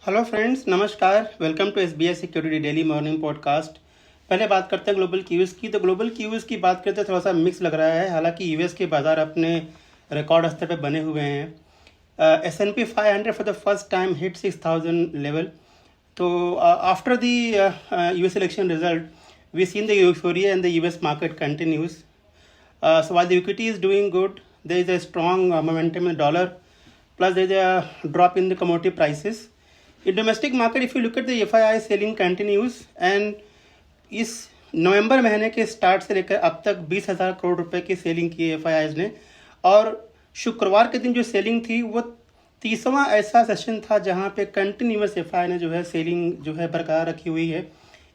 Hello friends, नमस्कार। Welcome to SBI security daily morning podcast. पहले बात करते हैं ग्लोबल क्यूज की। तो ग्लोबल क्यूज की बात करते हैं, थोड़ा सा मिक्स लग रहा है। हालांकि यूएस के बाजार अपने रिकॉर्ड स्तर पर बने हुए हैं। S&P 500 for the first time hit 6000 level. तो after the US election result, we seen the euphoria in the US market continues. So while the equity is doing good, there is a strong momentum in the dollar, plus there is a drop in the commodity prices. In domestic market, if you look at the FII selling continues, and इस नवंबर महीने के start से लेकर अब तक 20,000 करोड़ रुपए की selling की है FIIs ने। और शुक्रवार के दिन जो सेलिंग थी वो 30वां ऐसा सेशन था जहां पे कंटिन्यूस FII ने जो है सेलिंग जो है बरकरार रखी हुई है।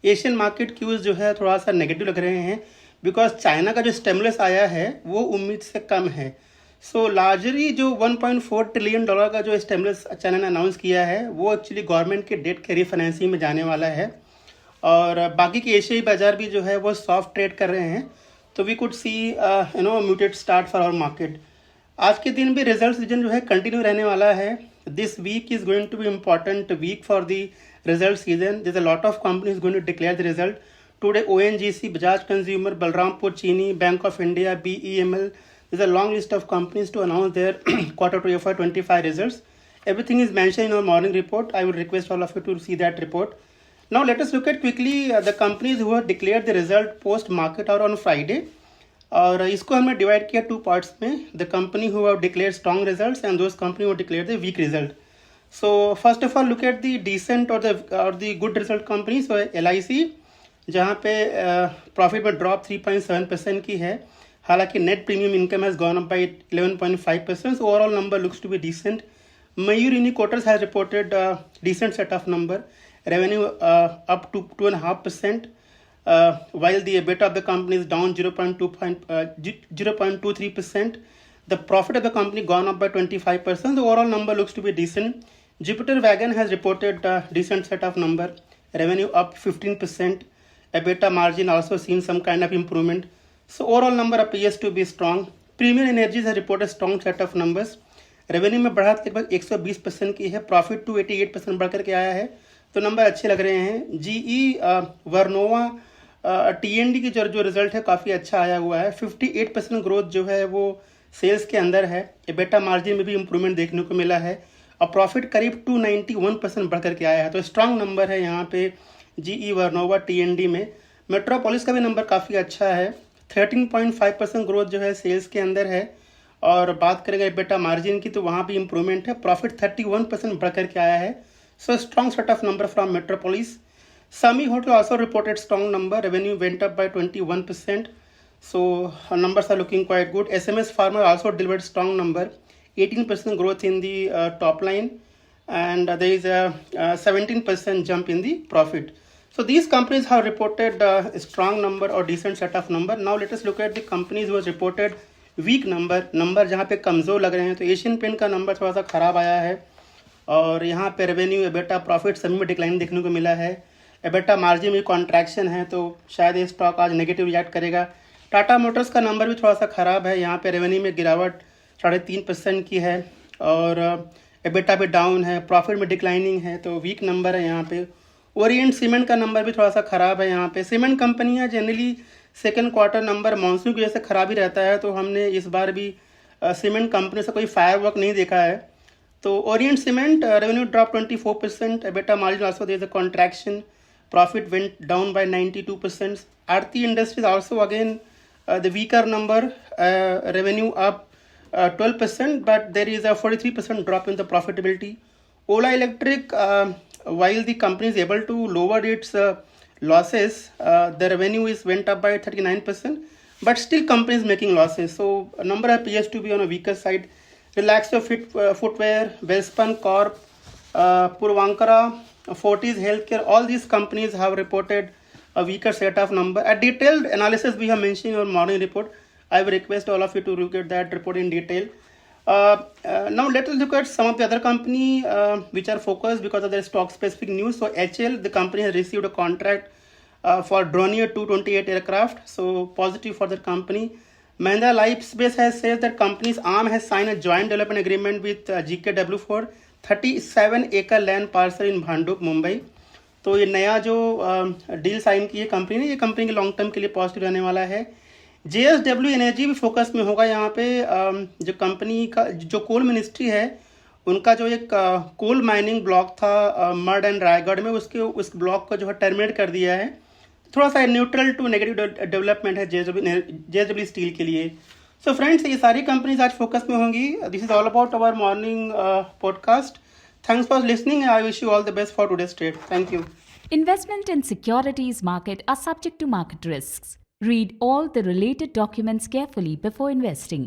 एशियन मार्केट क्यूज जो है थोड़ा सा नेगेटिव लग रहे हैं, बिकॉज चाइना का जो स्टिमुलस आया है वो उम्मीद से कम है। सो लार्जली जो 1.4 ट्रिलियन डॉलर का जो स्टिमुलस चाइना ने अनाउंस किया है वो एक्चुअली गवर्नमेंट के डेट के रिफाइनेंसिंग में जाने वाला है। और बाकी के एशियाई बाजार भी जो है वो सॉफ्ट ट्रेड कर रहे हैं। तो we could see muted start for our market. आज के दिन भी रिजल्ट सीजन जो है कंटिन्यू रहने वाला है। This week is going to be important week for the result season. This a lot of companies going to declare the result today. ONGC, Bajaj Consumer, Balrampur Chini, Bank of India, BEML. There's a long list of companies to announce their quarter 2 FY25 results. Everything is mentioned in our morning report. I would request all of you to see that report. Now let us look at quickly the companies who have declared the result post market or on Friday. और इसको हमने divide किया two parts में, the company who have declared strong results and those company who declared the weak result. So first of all look at the decent और the good result company. So LIC, जहाँ पे profit में drop 3.7% की है, हालांकि net premium income has gone up by 11.5%. Overall number looks to be decent. Mayur Uniquoters has reported decent set of number. Revenue up to 2.5%, while the EBITDA of the company is down 0.23%. The profit of the company gone up by 25%. The overall number looks to be decent. Jupiter Wagon has reported a decent set of number. Revenue up 15%. EBITDA margin also seen some kind of improvement. So overall number appears to be strong. Premium Energies has reported strong set of numbers. Revenue में बढ़त लगभग 120% की है. Profit 288% बढ़ करके आया है, तो नंबर अच्छे लग रहे हैं. GE वर्नोवा TND की जो रिजल्ट है काफ़ी अच्छा आया हुआ है. 58% ग्रोथ जो है वो सेल्स के अंदर है. EBITDA मार्जिन में भी इम्प्रूवमेंट देखने को मिला है और प्रॉफिट करीब 291% बढ़ करके आया है. तो स्ट्रांग नंबर है यहाँ पे GE वर्नोवा TND में. मेट्रोपोलिस का भी नंबर काफ़ी अच्छा है. 13.5% ग्रोथ जो है सेल्स के अंदर है. और बात करेंगे EBITDA मार्जिन की, तो वहाँ भी इम्प्रूवमेंट है. प्रॉफिट 31% बढ़ करके आया है. So strong set of number from metropolis. Sami Hotel also reported strong number. Revenue went up by 21%. So numbers are looking quite good. SMS Pharma also delivered strong number. 18% growth in the top line, and there is a 17% jump in the profit. So these companies have reported a strong number or decent set of number. Now let us look at the companies who has reported weak number जहाँ पे कमज़ोर लग रहे हैं. तो Asian paint का number थोड़ा सा ख़राब आया है और यहाँ पे रेवेन्यू, EBITDA, प्रॉफिट सभी में डिक्लाइन देखने को मिला है. EBITDA मार्जिन में कॉन्ट्रैक्शन है, तो शायद ये स्टॉक आज नेगेटिव रिएक्ट करेगा. टाटा मोटर्स का नंबर भी थोड़ा सा ख़राब है. यहाँ पे रेवेन्यू में गिरावट 3.5% की है और EBITDA भी डाउन है. प्रॉफिट में डिक्लाइनिंग है, तो वीक नंबर है यहाँ पे. ओरिएंट सीमेंट का नंबर भी थोड़ा सा ख़राब है. यहाँ पे सीमेंट कंपनियाँ generally second quarter number monsoon की वजह से ख़राब ही रहता है, तो हमने इस बार भी सीमेंट कंपनी से कोई फायरवर्क नहीं देखा है. तो Orient cement revenue drop 24%. EBITDA margin also there is a contraction. Profit went down by 92%. Aarti Industries also again the weaker number. Revenue up 12%, but there is a 43% drop in the profitability. Ola Electric, while the company is able to lower its losses, the revenue went up by 39%, but still company is making losses. So a number appears to be on a weaker side. Relaxo Footwear, Welspun Corp, Puravankara, Fortis Healthcare, all these companies have reported a weaker set of number. A detailed analysis we have mentioned in our morning report. I will request all of you to look at that report in detail. Now let us look at some of the other company which are focused because of their stock specific news. So HL, the company has received a contract for Dornier 228 aircraft. So positive for the company. Mahindra Lifespace has said that company's arm has signed a joint development agreement with GKW for 37 एकड़ land parcel इन भांडुप मुंबई। तो ये नया जो deal sign की है company ने, ये company के लॉन्ग टर्म के लिए पॉजिटिव रहने वाला है। JSW एनर्जी भी फोकस में होगा यहाँ पे। जो कंपनी का जो कोल मिनिस्ट्री है, उनका जो एक कोल माइनिंग ब्लॉक था मड एंड रायगढ़ में, उस ब्लॉक को जो है टर्मिनेट कर दिया है। थोड़ा सा न्यूट्रल टू नेगेटिव डेवलपमेंट है JSW स्टील के लिए। सो फ्रेंड्स, ये सारी कंपनीज आज फोकस में होंगी। This is all about our morning podcast. Thanks for listening. I wish you all the best for today's trade. Thank you. Investment in securities market are subject to market risks. Read all the related documents carefully before investing.